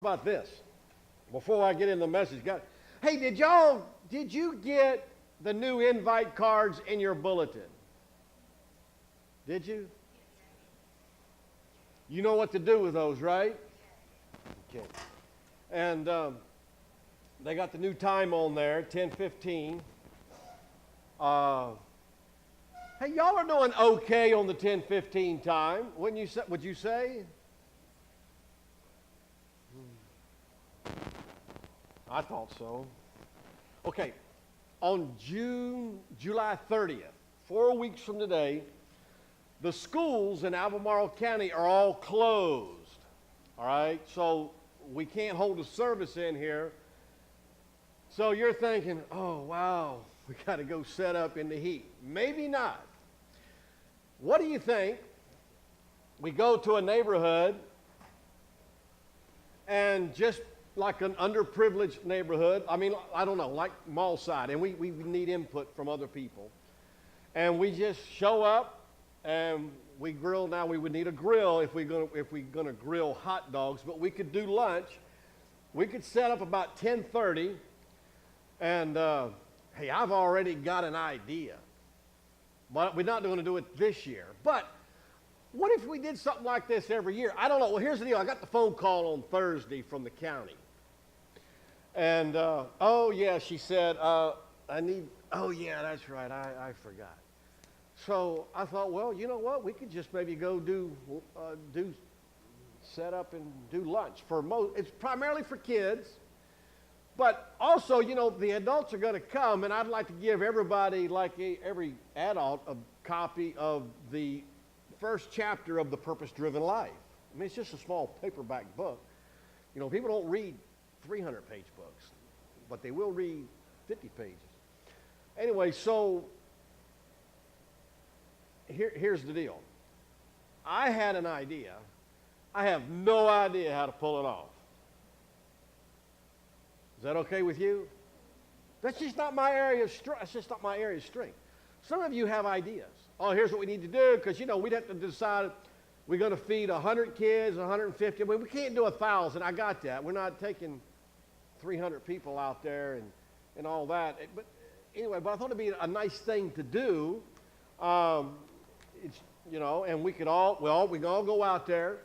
About this before I get into the message. Hey, did you get the new invite cards in your bulletin? Did you? You know what to do with those, right? Okay. And they got the new time on there, 10:15. Hey, y'all are doing okay on the 10:15 time, wouldn't you say? Would you say? I thought so. Okay, on July 30th, 4 weeks from today, the schools in Albemarle County are all closed. All right, so we can't hold a service in here. So you're thinking, oh, wow, we got to go set up in the heat. Maybe not. What do you think? We go to a neighborhood and just like an underprivileged neighborhood, I mean, I don't know, like mall side, and we need input from other people. And we just show up and we grill. Now we would need a grill if we're gonna grill hot dogs, but we could do lunch. We could set up about 10:30, and hey, I've already got an idea, but we're not going to do it this year. But what if we did something like this every year? I don't know. Well, here's the deal. I got the phone call on Thursday from the county. And, oh, yeah, she said, oh, yeah, that's right. I forgot. So I thought, well, you know what? We could just maybe go set up and do lunch. It's primarily for kids. But also, you know, the adults are going to come, and I'd like to give everybody, every adult, a copy of the first chapter of The Purpose-Driven Life. I mean, it's just a small paperback book. You know, people don't read 300-page books, but they will read 50 pages. Anyway, so here's the deal. I had an idea. I have no idea how to pull it off. Is that okay with you? That's just not my area of strength. That's just not my area of strength. Some of you have ideas. Oh, here's what we need to do, because, you know, we'd have to decide we're going to feed 100 kids, 150. I mean, we can't do 1,000. I got that. We're not taking 300 people out there and all that. But anyway, but I thought it'd be a nice thing to do. It's, you know, and we can all go out there,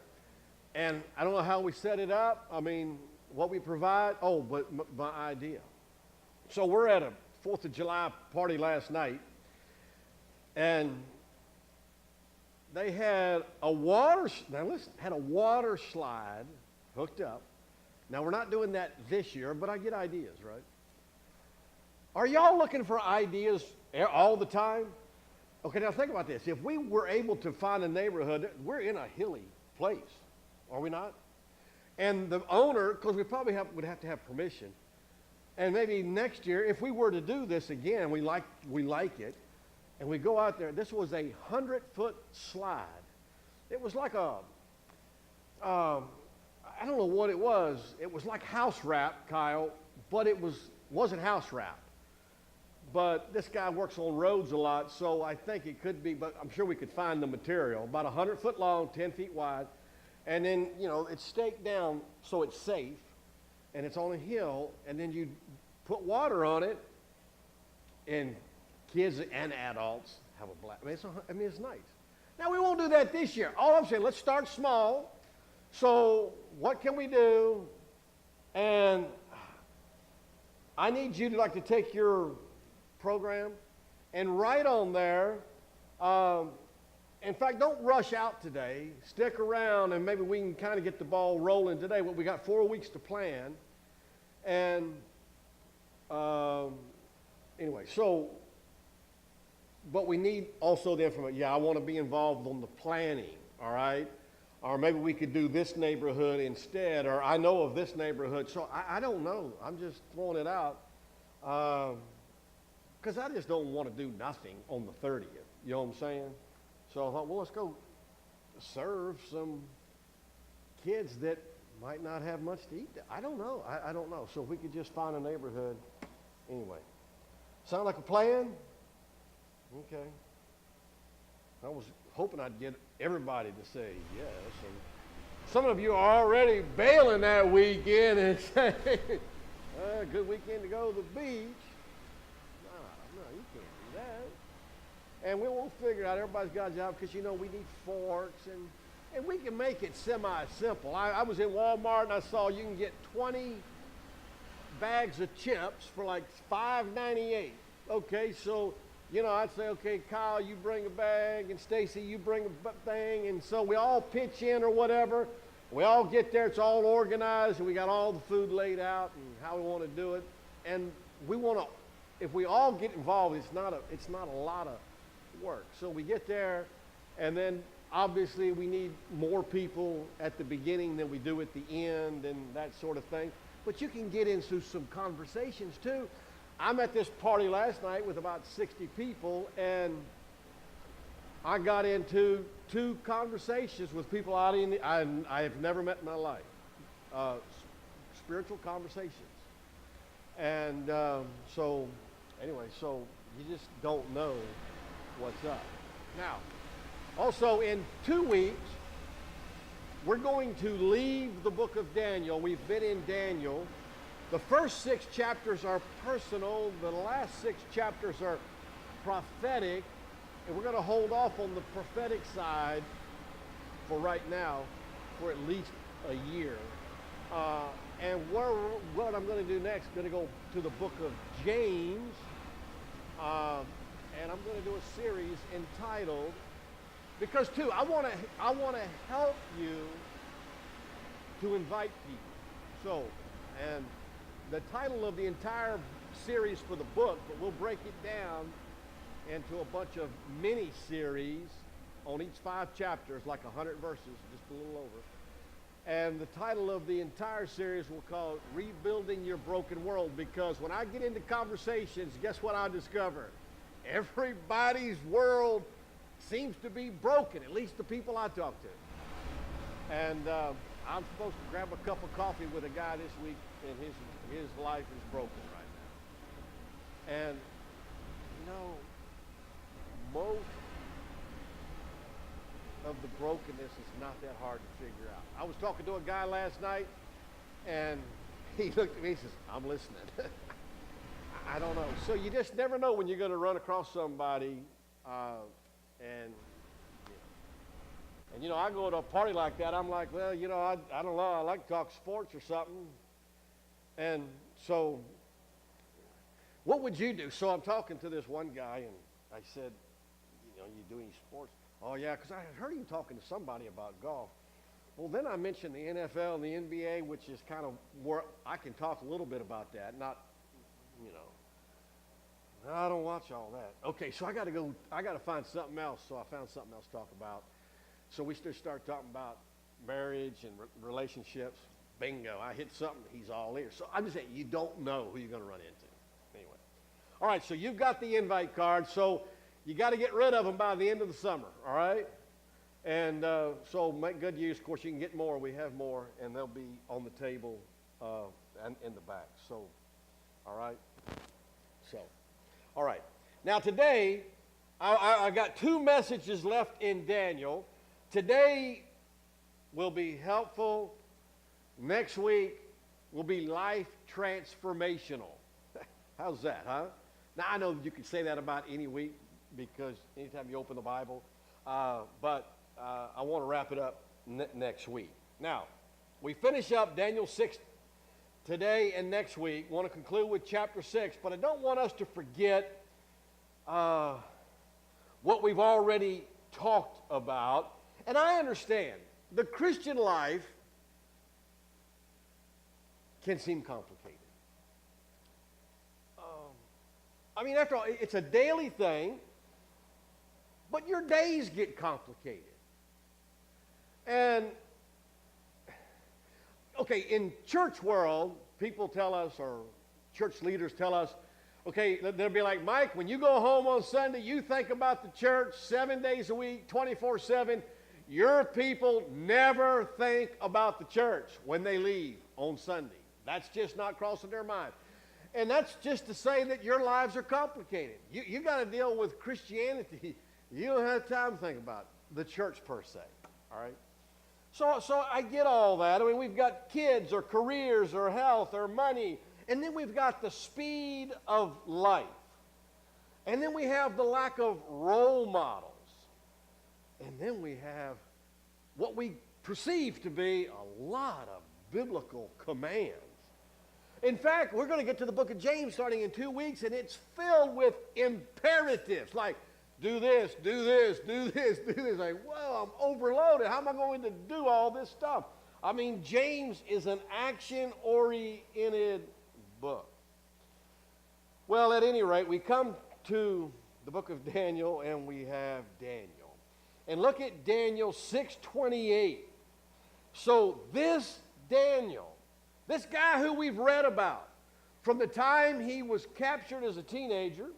and I don't know how we set it up. I mean, what we provide. Oh, but my idea. So we're at a 4th of July party last night, and they had a water slide hooked up. Now, we're not doing that this year, but I get ideas, right? Are y'all looking for ideas all the time? Okay, now think about this. If we were able to find a neighborhood, we're in a hilly place, are we not? And the owner, because we probably would have to have permission, and maybe next year, if we were to do this again, we like it, and we go out there. This was a 100-foot slide. It was like I don't know what it was. It was like house wrap, Kyle, but it wasn't house wrap. But this guy works on roads a lot, so I think it could be, but I'm sure we could find the material. About 100 foot long, 10 feet wide, and then, you know, it's staked down so it's safe, and it's on a hill, and then you put water on it, and kids and adults have a blast. I mean, it's nice. Now, we won't do that this year. All I'm saying, let's start small. So what can we do? And I need you to take your program and write on there. In fact, don't rush out today. Stick around, and maybe we can kind of get the ball rolling today. But we got 4 weeks to plan. And anyway, so, but we need also the information. Yeah, I want to be involved on the planning, all right? Or maybe we could do this neighborhood instead, or I know of this neighborhood. So I don't know. I'm just throwing it out because I just don't want to do nothing on the 30th. You know what I'm saying? So I thought, well, let's go serve some kids that might not have much to eat. I don't know. I don't know. So if we could just find a neighborhood. Anyway. Sound like a plan? Okay. I was hoping I'd get everybody to say yes. Some of you are already bailing that weekend and saying, good weekend to go to the beach. No, you can't do that. And we won't figure it out. Everybody's got a job because, we need forks. And we can make it semi-simple. I was in Walmart and I saw you can get 20 bags of chips for like $5.98. Okay, so, I'd say, okay, Kyle, you bring a bag, and Stacy, you bring a thing. And so we all pitch in or whatever. We all get there. It's all organized, and we got all the food laid out and how we want to do it. And we want to, if we all get involved, it's not a lot of work. So we get there, and then obviously we need more people at the beginning than we do at the end and that sort of thing. But you can get into some conversations too. I'm at this party last night with about 60 people, and I got into 2 conversations with people I have never met in my life. Spiritual conversations. And so you just don't know what's up. Now, also in 2 weeks, we're going to leave the book of Daniel. We've been in Daniel. The first 6 chapters are personal. The last 6 chapters are prophetic. And we're going to hold off on the prophetic side for right now for at least a year. And what I'm going to do next, I'm going to go to the book of James. And I'm going to do a series entitled, because too, I want to help you to invite people. So, and the title of the entire series for the book, but we'll break it down into a bunch of mini-series on each 5 chapters, like 100 verses, just a little over. And the title of the entire series we'll call it Rebuilding Your Broken World, because when I get into conversations, guess what I discover? Everybody's world seems to be broken, at least the people I talk to. And I'm supposed to grab a cup of coffee with a guy this week, and his life is broken right now. And, most of the brokenness is not that hard to figure out. I was talking to a guy last night, and he looked at me and says, I'm listening. I don't know. So you just never know when you're going to run across somebody, and I go to a party like that, I'm like, well, I don't know, I like to talk sports or something. And so what would you do? So I'm talking to this one guy, and I said, you do any sports? Oh, yeah, because I heard him talking to somebody about golf. Well, then I mentioned the NFL and the NBA, which is kind of where I can talk a little bit about that. Not, I don't watch all that. Okay, so I got to find something else. So I found something else to talk about. So we just start talking about marriage and relationships. Bingo, I hit something, he's all ears. So I'm just saying, you don't know who you're going to run into. Anyway. All right, so you've got the invite card. So you got to get rid of them by the end of the summer, all right? And so make good use. Of course, you can get more. We have more, and they'll be on the table and in the back. So, all right? So, all right. Now, today, I got 2 messages left in Daniel. Today will be helpful. Next week will be life transformational. How's that, huh? Now, I know you can say that about any week, because anytime you open the Bible, but I want to wrap it up next week. Now, we finish up Daniel 6 today and next week. Want to conclude with chapter 6, but I don't want us to forget what we've already talked about. And I understand the Christian life can seem complicated. After all, it's a daily thing. But your days get complicated. And, okay, in church world, people tell us, or church leaders tell us, okay, they'll be like, Mike, when you go home on Sunday, you think about the church 7 days a week, 24/7. Your people never think about the church when they leave on Sunday. That's just not crossing their mind. And that's just to say that your lives are complicated. You got to deal with Christianity. You don't have time to think about the church per se, all right? So I get all that. I mean, we've got kids or careers or health or money. And then we've got the speed of life. And then we have the lack of role models. And then we have what we perceive to be a lot of biblical commands. In fact, we're going to get to the book of James starting in 2 weeks, and it's filled with imperatives like, do this, do this, do this, do this. Like, whoa, I'm overloaded. How am I going to do all this stuff? I mean, James is an action-oriented book. Well, at any rate, we come to the book of Daniel, and we have Daniel. And look at Daniel 6:28. So this Daniel, this guy who we've read about, from the time he was captured as a teenager,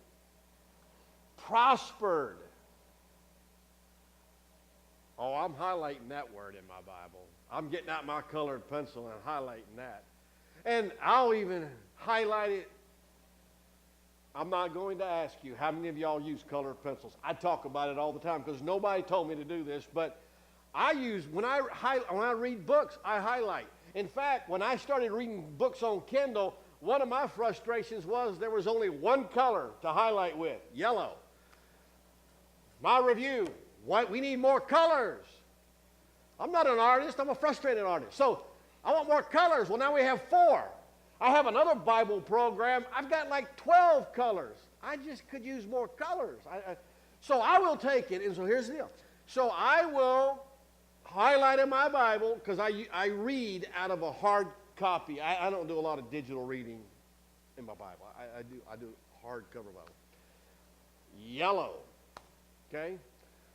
prospered. Oh, I'm highlighting that word in my Bible. I'm getting out my colored pencil and highlighting that. And I'll even highlight it. I'm not going to ask you how many of y'all use colored pencils. I talk about it all the time because nobody told me to do this, but I use, when I read books, I highlight. In fact, when I started reading books on Kindle, one of my frustrations was there was only one color to highlight with, yellow. My review, we need more colors. I'm not an artist, I'm a frustrated artist. So I want more colors. Well, now we have 4. I have another Bible program. I've got like 12 colors. I just could use more colors. So I will take it, and so here's the deal. So I will highlight in my Bible, because I read out of a hard copy. I don't do a lot of digital reading in my Bible. I do hardcover Bible. Yellow. Okay?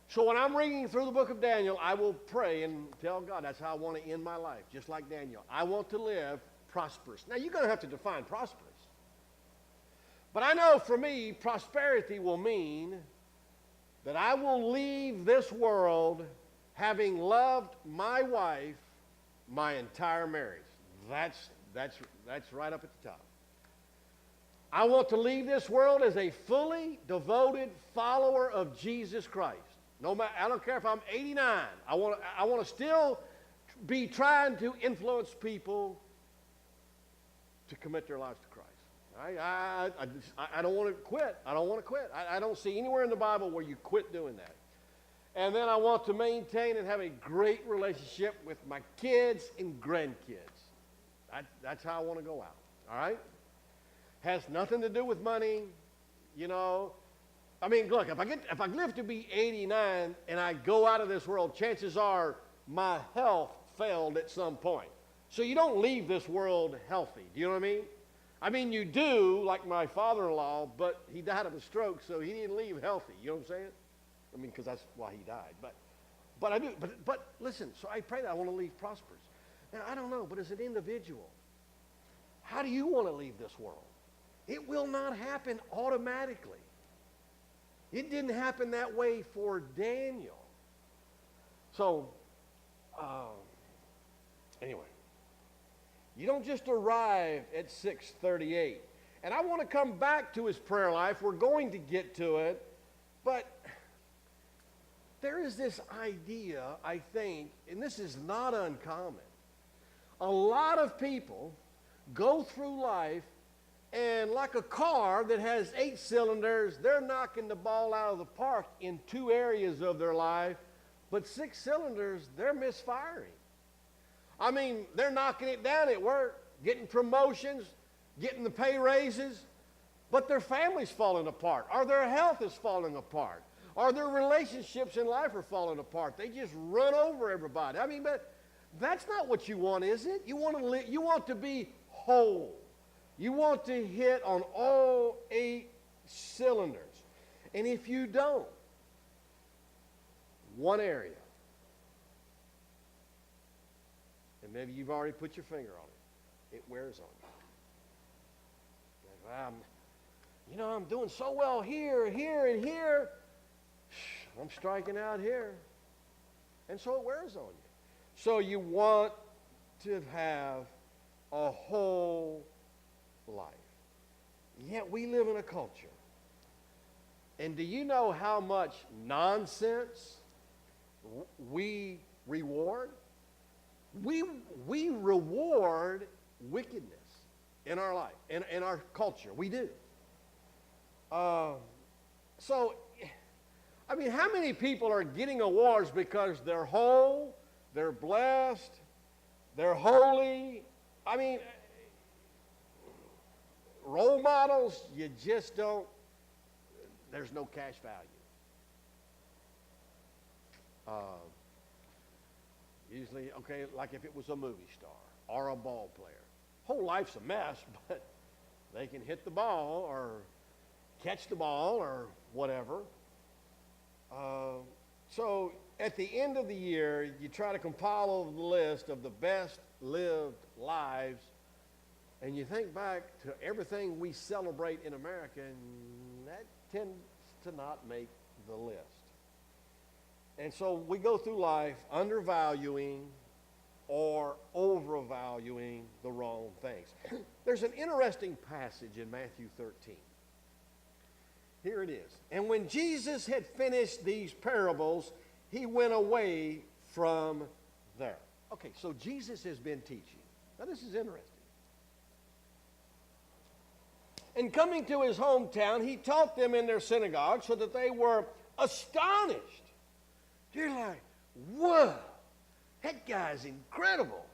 So when I'm reading through the book of Daniel, I will pray and tell God that's how I want to end my life, just like Daniel. I want to live prosperous. Now, you're going to have to define prosperous. But I know for me, prosperity will mean that I will leave this world having loved my wife my entire marriage. That's right up at the top. I want to leave this world as a fully devoted follower of Jesus Christ. No matter, I don't care if I'm 89. I want to still be trying to influence people to commit their lives to Christ. I don't want to quit. I don't want to quit. I don't see anywhere in the Bible where you quit doing that. And then I want to maintain and have a great relationship with my kids and grandkids. That's how I want to go out. All right? Has nothing to do with money, you know. I mean, look, if I live to be 89 and I go out of this world, chances are my health failed at some point. So you don't leave this world healthy. Do you know what I mean? I mean, you do, like my father-in-law, but he died of a stroke, so he didn't leave healthy. You know what I'm saying? I mean, because that's why he died. But I do. But listen, so I pray that I want to leave prosperous. Now, I don't know, but as an individual, how do you want to leave this world? It will not happen automatically. It didn't happen that way for Daniel. So, anyway, you don't just arrive at 6:38. And I want to come back to his prayer life. We're going to get to it. But there is this idea, I think, and this is not uncommon. A lot of people go through life, and like a car that has 8 cylinders, they're knocking the ball out of the park in 2 areas of their life, but 6 cylinders, they're misfiring. I mean, they're knocking it down at work, getting promotions, getting the pay raises, but their family's falling apart, or their health is falling apart, or their relationships in life are falling apart. They just run over everybody. I mean, but that's not what you want, is it? You want to be whole. You want to hit on all 8 cylinders. And if you don't, one area, and maybe you've already put your finger on it, it wears on you. Like, I'm doing so well here, here, and here. I'm striking out here. And so it wears on you. So you want to have a whole life. Yet we live in a culture. And do you know how much nonsense we reward? we, we reward wickedness in our life, in our culture. We do. So, I mean, how many people are getting awards because they're whole, they're blessed, they're holy? I mean, role models, you just don't, there's no cash value. Usually, okay, like if it was a movie star or a ball player. Whole life's a mess, but they can hit the ball or catch the ball or whatever. So at the end of the year, you try to compile a list of the best lived lives, and you think back to everything we celebrate in America, and that tends to not make the list. And so we go through life undervaluing or overvaluing the wrong things. There's an interesting passage in Matthew 13. Here it is. And when Jesus had finished these parables, he went away from there. Okay, so Jesus has been teaching. Now this is interesting. And coming to his hometown, he taught them in their synagogue so that they were astonished. You're like, whoa, that guy's incredible.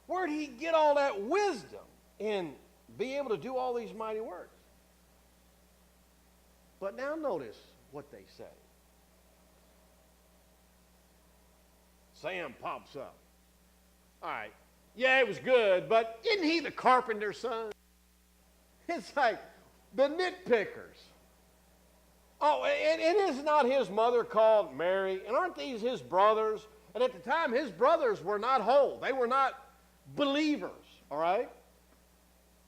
Where'd he get all that wisdom and be able to do all these mighty works? But now notice what they say. Sam pops up. All right, yeah, it was good, but isn't he the carpenter's son? It's like the nitpickers. Oh, and is not his mother called Mary? And aren't these his brothers? And at the time, his brothers were not whole. They were not believers, all right?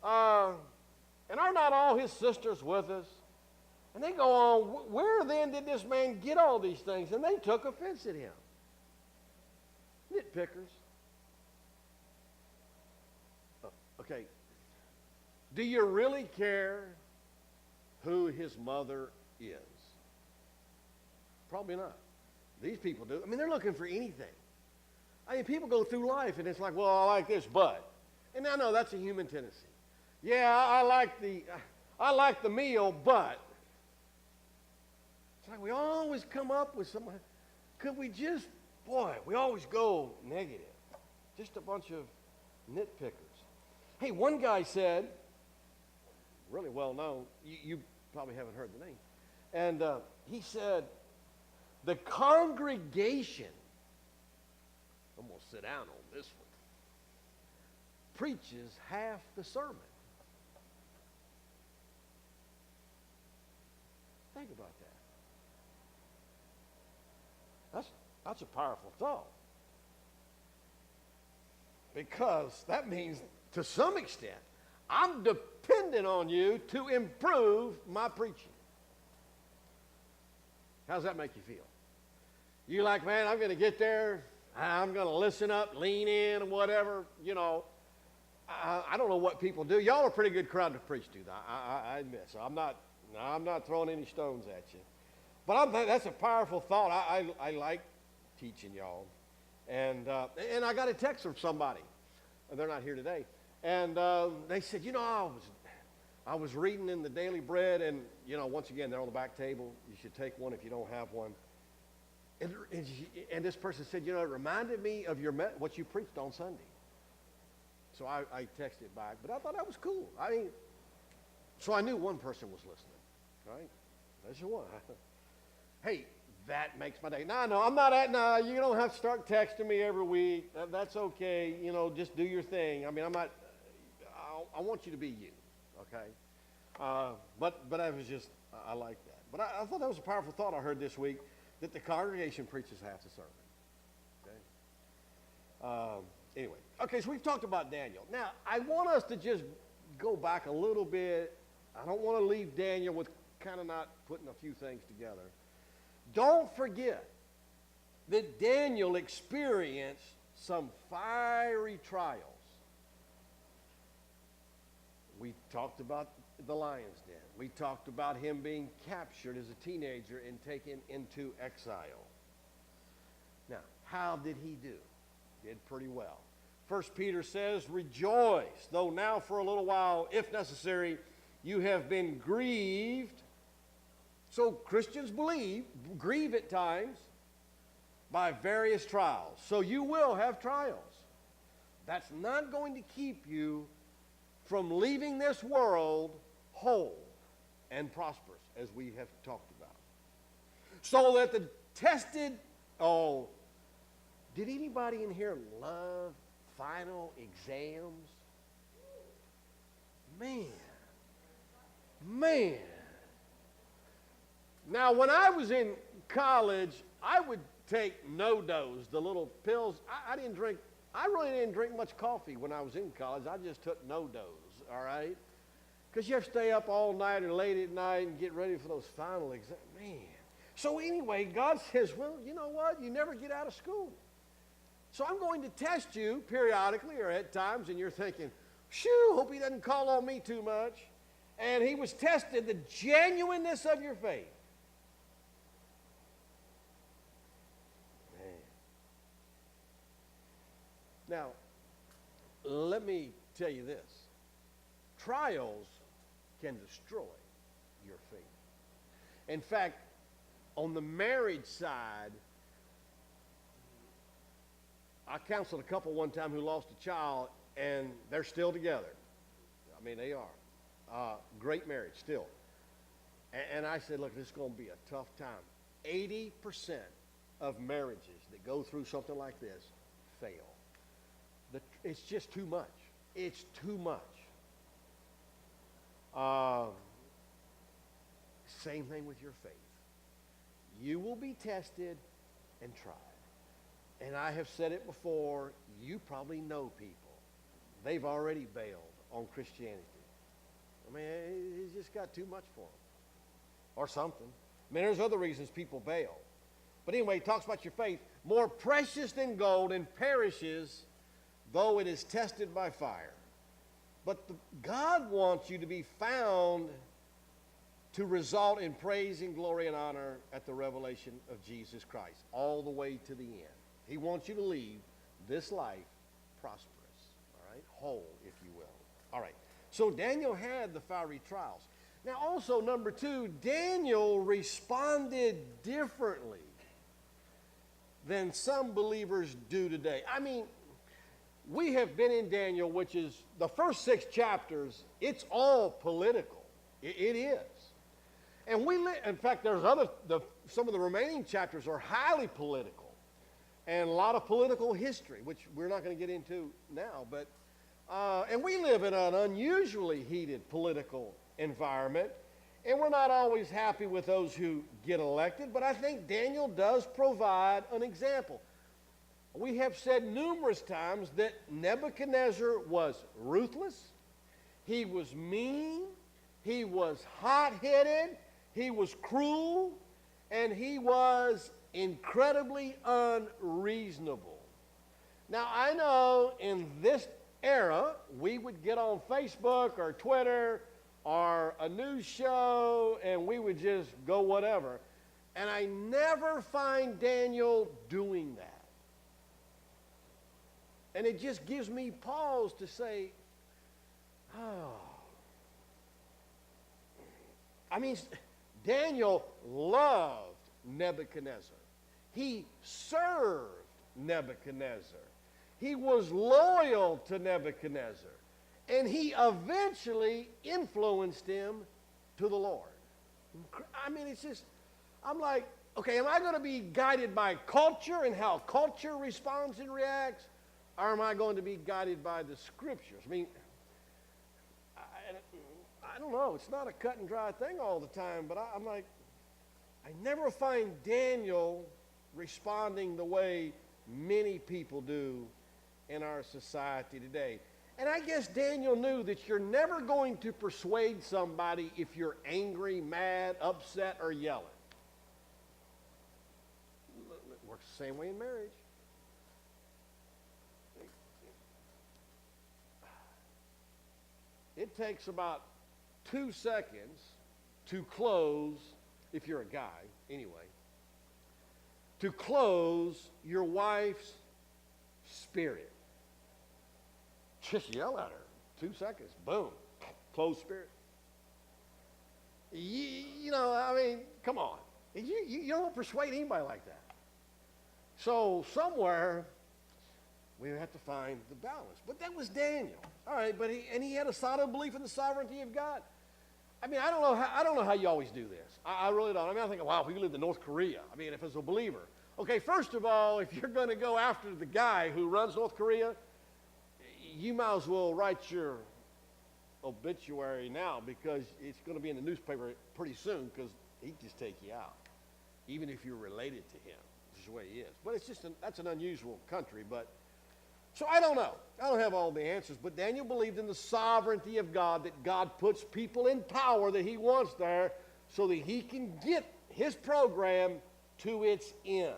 And are not all his sisters with us? And they go on, where then did this man get all these things? And they took offense at him. Nitpickers. Okay. Do you really care who his mother is? Probably not. These people do. I mean, they're looking for anything. I mean, people go through life and it's like, well, I like this, but. And I know that's a human tendency. Yeah, I like the meal, but. It's like we always come up with something. Could we just, boy, we always go negative. Just a bunch of nitpickers. Hey, one guy said, really well known, you probably haven't heard the name, and he said, the congregation, I'm going to sit down on this one, preaches half the sermon. Think about that. That's a powerful thought. Because that means, to some extent, I'm dependent on you to improve my preaching. How does that make you feel? You like, man, I'm going to get there, I'm going to listen up, lean in, and whatever, you know. I don't know what people do. Y'all are a pretty good crowd to preach to, I admit. So I'm not throwing any stones at you. But that's a powerful thought. I like teaching y'all. And I got a text from somebody. They're not here today. And they said, you know, I was reading in the Daily Bread, and, you know, once again, they're on the back table. You should take one if you don't have one. And this person said, you know, it reminded me of what you preached on Sunday. So I texted back, but I thought that was cool. I mean, so I knew one person was listening, right? That's your one. Hey, that makes my day. No, I'm not you don't have to start texting me every week. That's okay. You know, just do your thing. I mean, I want you to be you, okay? But I was just, I like that. But I thought that was a powerful thought I heard this week, that the congregation preaches half the sermon, okay? Anyway, okay, so we've talked about Daniel. Now, I want us to just go back a little bit. I don't want to leave Daniel with kind of not putting a few things together. Don't forget that Daniel experienced some fiery trials. We talked about the lion's den. We talked about him being captured as a teenager and taken into exile. Now, how did he do? Did pretty well. First Peter says, rejoice, though now for a little while, if necessary, you have been grieved. So Christians grieve at times by various trials. So you will have trials. That's not going to keep you from leaving this world whole and prosperous, as we have talked about. So that the tested, did anybody in here love final exams? Man. Now, when I was in college, I would take no-dose, the little pills. I really didn't drink much coffee when I was in college. I just took no-dose, all right? Because you have to stay up all night or late at night and get ready for those final exams. Man. So anyway, God says, well, you know what? You never get out of school. So I'm going to test you periodically or at times, and you're thinking, shoo, hope he doesn't call on me too much. And he was tested the genuineness of your faith. Now, let me tell you this. Trials can destroy your faith. In fact, on the marriage side, I counseled a couple one time who lost a child, and they're still together. I mean, they are. Great marriage, still. And I said, look, this is going to be a tough time. 80% of marriages that go through something like this fail. It's just too much. It's too much. Same thing with your faith. You will be tested and tried. And I have said it before, you probably know people. They've already bailed on Christianity. I mean, it's just got too much for them. Or something. I mean, there's other reasons people bail. But anyway, it talks about your faith. More precious than gold and perishes, though it is tested by fire. But God wants you to be found to result in praise and glory and honor at the revelation of Jesus Christ, all the way to the end. He wants you to leave this life prosperous, all right, whole, if you will. All right, so Daniel had the fiery trials. Now also, number two, Daniel responded differently than some believers do today. I mean, we have been in Daniel, which is the first 6 chapters, it's all political. It is. And in fact, there's some of the remaining chapters are highly political and a lot of political history, which we're not going to get into now. But and we live in an unusually heated political environment, and we're not always happy with those who get elected, but I think Daniel does provide an example. We have said numerous times that Nebuchadnezzar was ruthless, he was mean, he was hot-headed, he was cruel, and he was incredibly unreasonable. Now, I know in this era, we would get on Facebook or Twitter or a news show, and we would just go whatever. And I never find Daniel doing that. And it just gives me pause to say, oh. I mean, Daniel loved Nebuchadnezzar. He served Nebuchadnezzar. He was loyal to Nebuchadnezzar. And he eventually influenced him to the Lord. I mean, it's just, I'm like, okay, am I going to be guided by culture and how culture responds and reacts? Or am I going to be guided by the scriptures? I mean, I don't know. It's not a cut and dry thing all the time, but I'm like, I never find Daniel responding the way many people do in our society today. And I guess Daniel knew that you're never going to persuade somebody if you're angry, mad, upset, or yelling. It works the same way in marriage. It takes about 2 seconds to close, if you're a guy anyway, to close your wife's spirit. Just yell at her. 2 seconds, boom, closed spirit. I mean, come on. You don't persuade anybody like that. So somewhere we have to find the balance. But that was Daniel. All right, but he had a solid belief in the sovereignty of God. I mean, I don't know how you always do this. I really don't. I mean, I think, wow, if we lived in North Korea, I mean, if it's a believer. Okay, first of all, if you're going to go after the guy who runs North Korea, you might as well write your obituary now, because it's going to be in the newspaper pretty soon, because he'd just take you out, even if you're related to him. This is the way he is. But it's just that's an unusual country. But so I don't know. I don't have all the answers. But Daniel believed in the sovereignty of God, that God puts people in power that he wants there so that he can get his program to its end.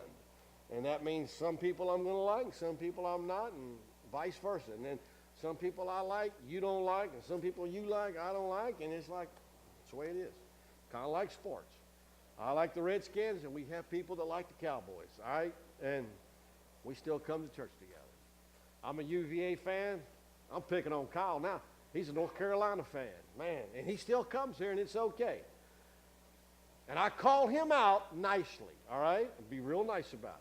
And that means some people I'm going to like, and some people I'm not, and vice versa. And then some people I like, you don't like, and some people you like, I don't like, and it's like, it's the way it is. Kind of like sports. I like the Redskins, and we have people that like the Cowboys, all right? And we still come to church together. I'm a UVA fan. I'm picking on Kyle now. He's a North Carolina fan, man, and he still comes here, and it's okay. And I call him out nicely, all right? And be real nice about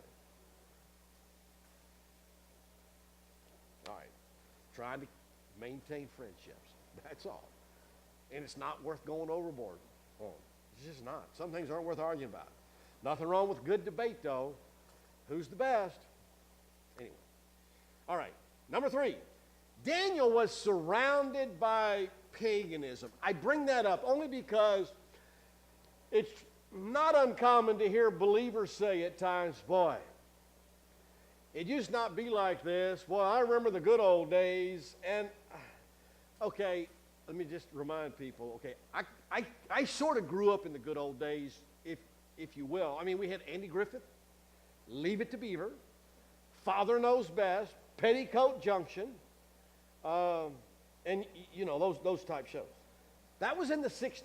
it. All right. Trying to maintain friendships. That's all. And it's not worth going overboard on. It's just not. Some things aren't worth arguing about. Nothing wrong with good debate, though. Who's the best? Anyway. All right. Number 3. Daniel was surrounded by paganism. I bring that up only because it's not uncommon to hear believers say at times, boy, it used not be like this. Boy, I remember the good old days. And, okay, let me just remind people, okay, I sort of grew up in the good old days, if you will. I mean, we had Andy Griffith, Leave It to Beaver, Father Knows Best, Petticoat Junction, and, those type shows. That was in the 60s.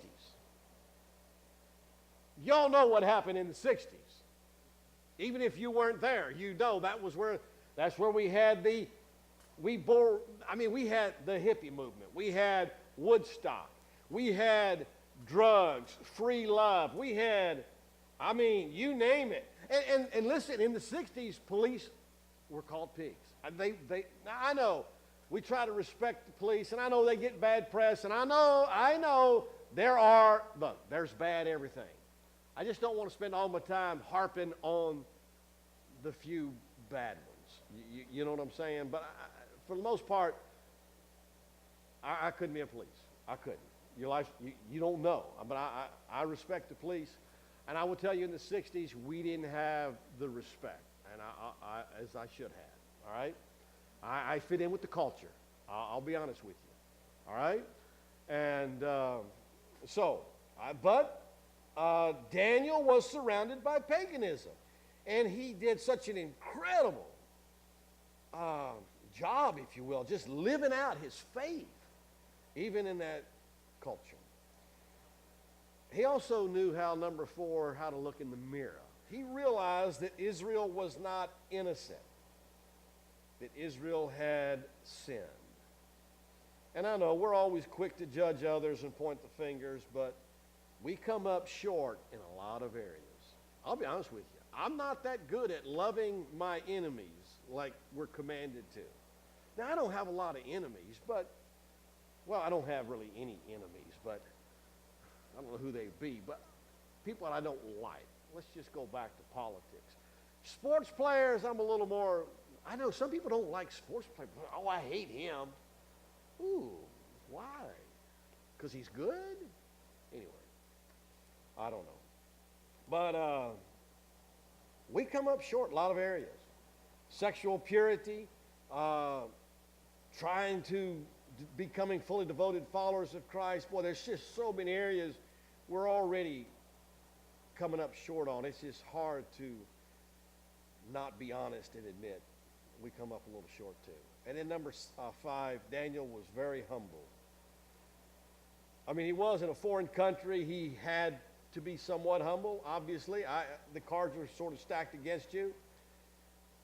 Y'all know what happened in the 60s. Even if you weren't there, that's where we had the hippie movement. We had Woodstock. We had drugs, free love. We had, you name it. And listen, in the 60s, police were called pigs. I know we try to respect the police, and I know they get bad press, and I know there's bad everything. I just don't want to spend all my time harping on the few bad ones. You know what I'm saying? But for the most part, I couldn't be a police. I couldn't. Your life, you don't know. But I respect the police. And I will tell you, in the 60s, we didn't have the respect, and as I should have. All right? I fit in with the culture. I'll be honest with you. All right? And Daniel was surrounded by paganism. And he did such an incredible job, if you will, just living out his faith, even in that culture. He also knew number 4, how to look in the mirror. He realized that Israel was not innocent, that Israel had sinned. And I know we're always quick to judge others and point the fingers, but we come up short in a lot of areas. I'll be honest with you. I'm not that good at loving my enemies like we're commanded to. Now, I don't have a lot of enemies, I don't have really any enemies, but I don't know who they be, but people that I don't like. Let's just go back to politics. Sports players, I'm a little more, I know some people don't like sports players. Oh, I hate him. Ooh, why? Because he's good? Anyway, I don't know. But we come up short in a lot of areas. Sexual purity, trying to becoming fully devoted followers of Christ. Boy, there's just so many areas we're already coming up short on. It's just hard to not be honest and admit we come up a little short too. And then number 5, Daniel was very humble. He was in a foreign country. He had to be somewhat humble, obviously. The cards were sort of stacked against you.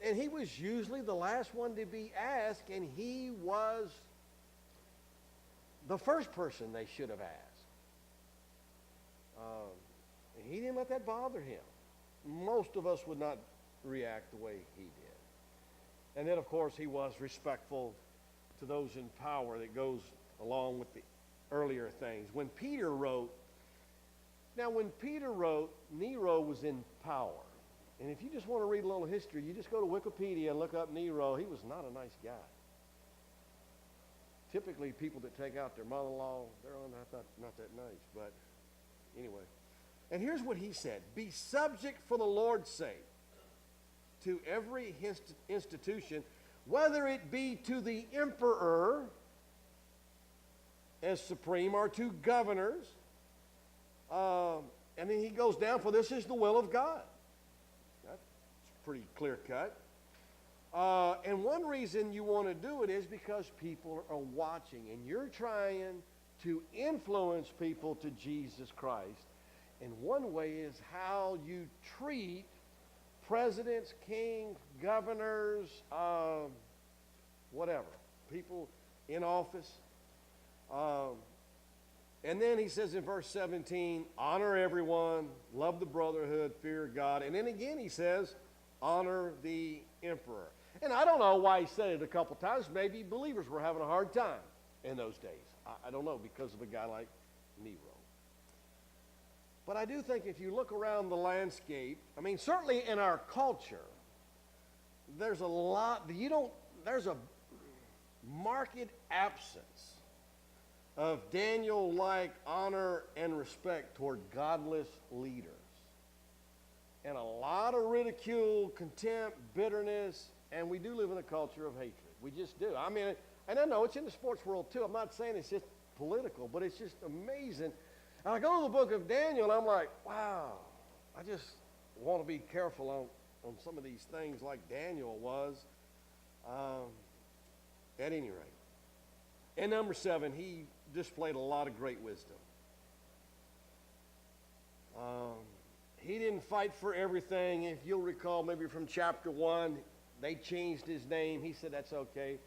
And he was usually the last one to be asked, and he was the first person they should have asked. He didn't let that bother him. Most of us would not react the way he did. And then, of course, he was respectful to those in power. That goes along with the earlier things. When Peter wrote, Nero was in power. And if you just want to read a little history, you just go to Wikipedia and look up Nero. He was not a nice guy. Typically, people that take out their mother-in-law, they're not that nice. But anyway. And here's what he said. Be subject for the Lord's sake to every institution, whether it be to the emperor as supreme or to governors. And then he goes down, for this is the will of God. That's pretty clear cut. And one reason you want to do it is because people are watching, and you're trying to influence people to Jesus Christ. And one way is how you treat presidents, kings, governors, whatever, people in office. And then he says in verse 17, honor everyone, love the brotherhood, fear God. And then again he says, honor the emperor. And I don't know why he said it a couple times. Maybe believers were having a hard time in those days. I don't know, because of a guy like Nero. But I do think if you look around the landscape, I mean, certainly in our culture, there's there's a marked absence of Daniel-like honor and respect toward godless leaders. And a lot of ridicule, contempt, bitterness, and we do live in a culture of hatred. We just do. I mean, and I know it's in the sports world too. I'm not saying it's just political, but it's just amazing. And I go to the book of Daniel, and I'm like, wow, I just want to be careful on some of these things like Daniel was. At any rate. And number 7, he displayed a lot of great wisdom. He didn't fight for everything. If you'll recall, maybe from chapter 1, they changed his name. He said, that's okay.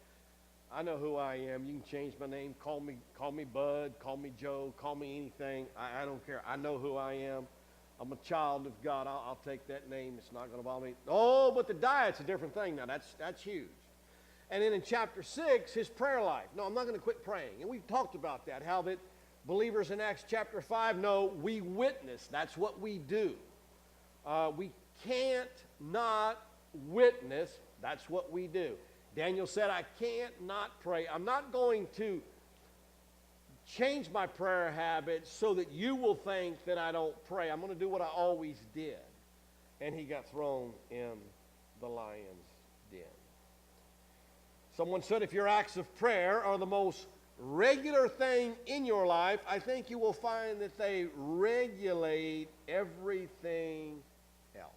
I know who I am. You can change my name. Call me Bud. Call me Joe. Call me anything. I don't care. I know who I am. I'm a child of God. I'll take that name. It's not going to bother me. Oh, but the diet's a different thing now. That's huge. And then in chapter 6, his prayer life. No, I'm not going to quit praying. And we've talked about that, how that believers in Acts chapter 5 know we witness. That's what we do. We can't not witness. That's what we do. Daniel said, I can't not pray. I'm not going to change my prayer habits so that you will think that I don't pray. I'm going to do what I always did. And he got thrown in the lion's den. Someone said if your acts of prayer are the most regular thing in your life, I think you will find that they regulate everything else.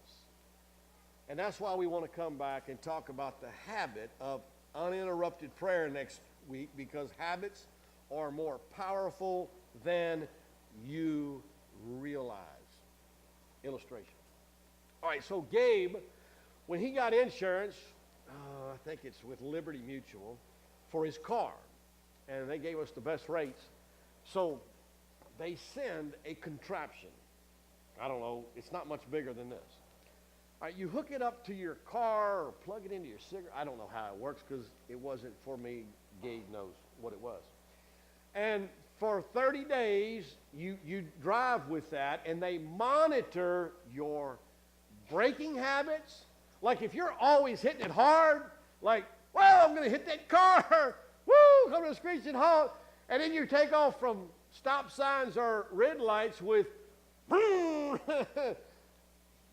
And that's why we want to come back and talk about the habit of uninterrupted prayer next week, because habits are more powerful than you realize. Illustration. All right, so Gabe, when he got insurance, I think it's with Liberty Mutual, for his car. And they gave us the best rates. So they send a contraption. I don't know, it's not much bigger than this. All right, you hook it up to your car or plug it into your cigarette. I don't know how it works because it wasn't for me. Gabe knows what it was. And for 30 days, you drive with that, and they monitor your braking habits. Like if you're always hitting it hard, like, well, I'm going to hit that car, woo, come to a screeching halt, and then you take off from stop signs or red lights with,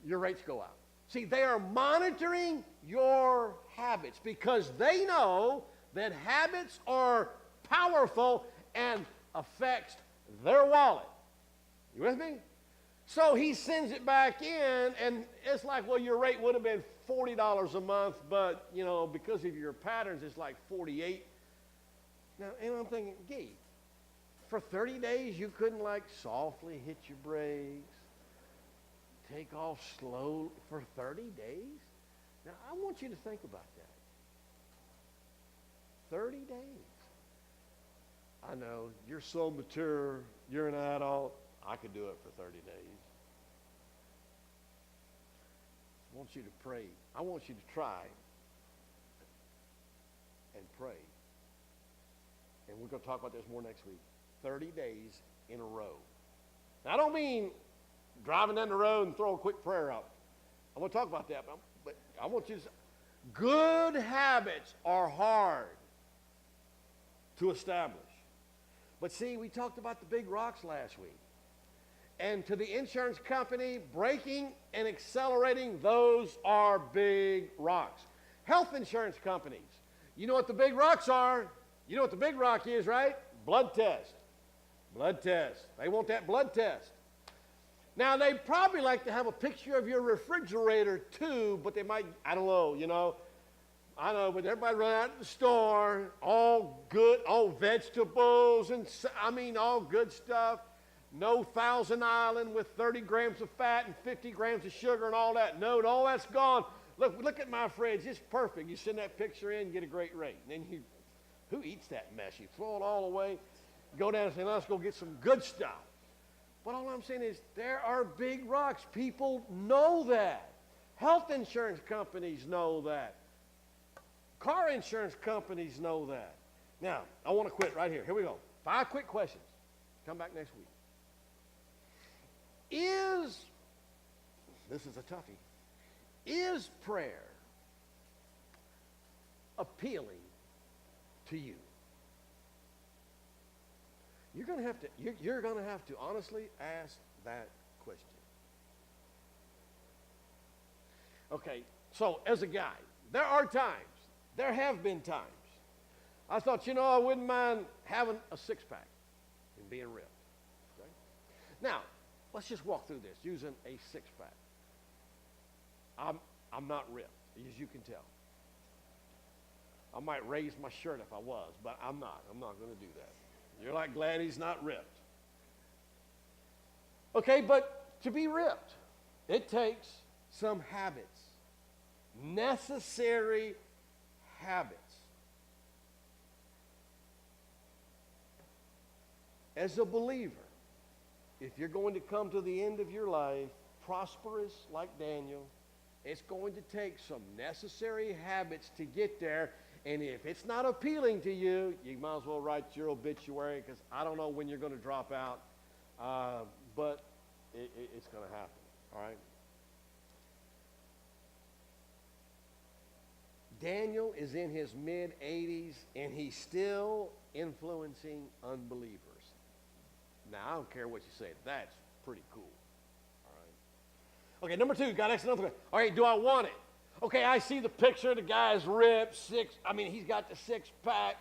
your rates go out. See, they are monitoring your habits because they know that habits are powerful and affects their wallet. You with me? So he sends it back in, and it's like, well, your rate would have been $40 a month, but, you know, because of your patterns, it's like $48. Now, and I'm thinking, Gabe, for 30 days, you couldn't, like, softly hit your brakes, take off slow for 30 days? Now, I want you to think about that. 30 days. I know, you're so mature, you're an adult, I could do it for 30 days. I want you to pray. I want you to try and pray. And we're going to talk about this more next week. 30 days in a row. Now, I don't mean driving down the road and throw a quick prayer out. I want to talk about that, but I want you to say, good habits are hard to establish. But see, we talked about the big rocks last week. And to the insurance company, braking and accelerating, those are big rocks. Health insurance companies, you know what the big rocks are? You know what the big rock is, right? Blood test. Blood test. They want that blood test. Now, they probably like to have a picture of your refrigerator too, but they might, I don't know, you know. I know, but everybody run out to the store, all good, all vegetables, and all good stuff. No Thousand Island with 30 grams of fat and 50 grams of sugar and all that. No, all that's gone. Look at my fridge. It's perfect. You send that picture in, get a great rate. And then who eats that mess? You throw it all away, go down and say, let's go get some good stuff. But all I'm saying is there are big rocks. People know that. Health insurance companies know that. Car insurance companies know that. Now, I want to quit right here. Here we go. 5 quick questions. Come back next week. This is a toughie, is prayer appealing to you? You're going to have to honestly ask that question. Okay, so as a guy, there have been times, I thought, I wouldn't mind having a six-pack and being ripped. Okay? Now, let's just walk through this using a six-pack. I'm not ripped, as you can tell. I might raise my shirt if I was, but I'm not. I'm not going to do that. You're like glad he's not ripped. Okay, but to be ripped, it takes some habits, necessary habits. As a believer, if you're going to come to the end of your life prosperous like Daniel, it's going to take some necessary habits to get there. And if it's not appealing to you, you might as well write your obituary, because I don't know when you're going to drop out, but it's going to happen, all right? Daniel is in his mid-80s, and he's still influencing unbelievers. Now, I don't care what you say. That's pretty cool, all right? Okay, number 2, God asks another question. All right, do I want it? Okay, I see the picture. The guy's ripped, he's got the six-pack.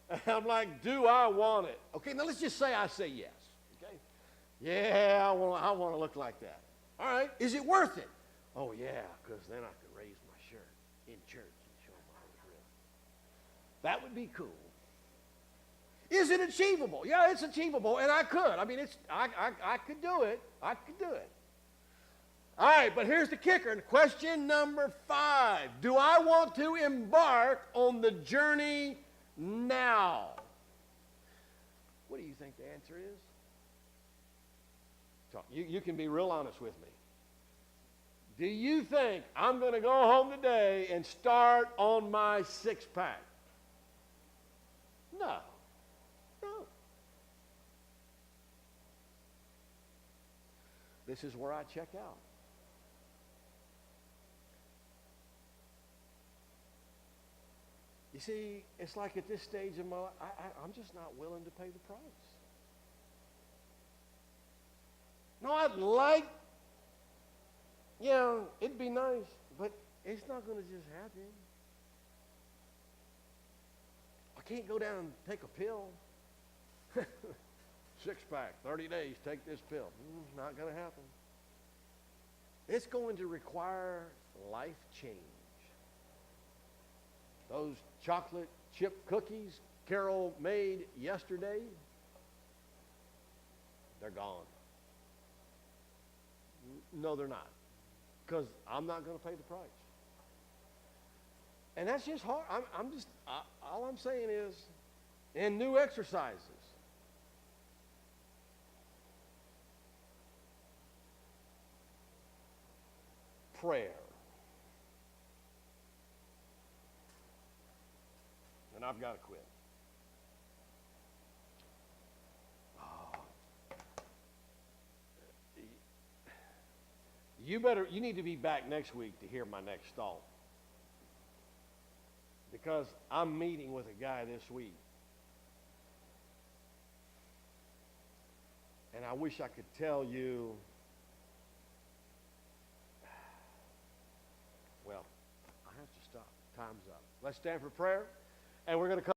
And I'm like, do I want it? Okay, now let's just say I say yes. Okay? Yeah, I want to look like that. All right, is it worth it? Oh, yeah, because then I could raise my shirt in church and show them I was ripped. That would be cool. Is it achievable? Yeah, it's achievable, and I could. I could do it. I could do it. All right, but here's the kicker. Question number 5. Do I want to embark on the journey now? What do you think the answer is? So you can be real honest with me. Do you think I'm going to go home today and start on my six-pack? No. No. This is where I check out. You see, it's like at this stage of my life, I'm just not willing to pay the price. No, I'd like, it'd be nice, but it's not going to just happen. I can't go down and take a pill. Six-pack, 30 days, take this pill. Not going to happen. It's going to require life change. Those chocolate chip cookies Carol made yesterday, they're gone. No, they're not, because I'm not going to pay the price. And that's just hard. All I'm saying is, and new exercises. Prayer. And I've got to quit. You need to be back next week to hear my next thought. Because I'm meeting with a guy this week. And I wish I could tell you, well, I have to stop. Time's up. Let's stand for prayer, and we're going to come.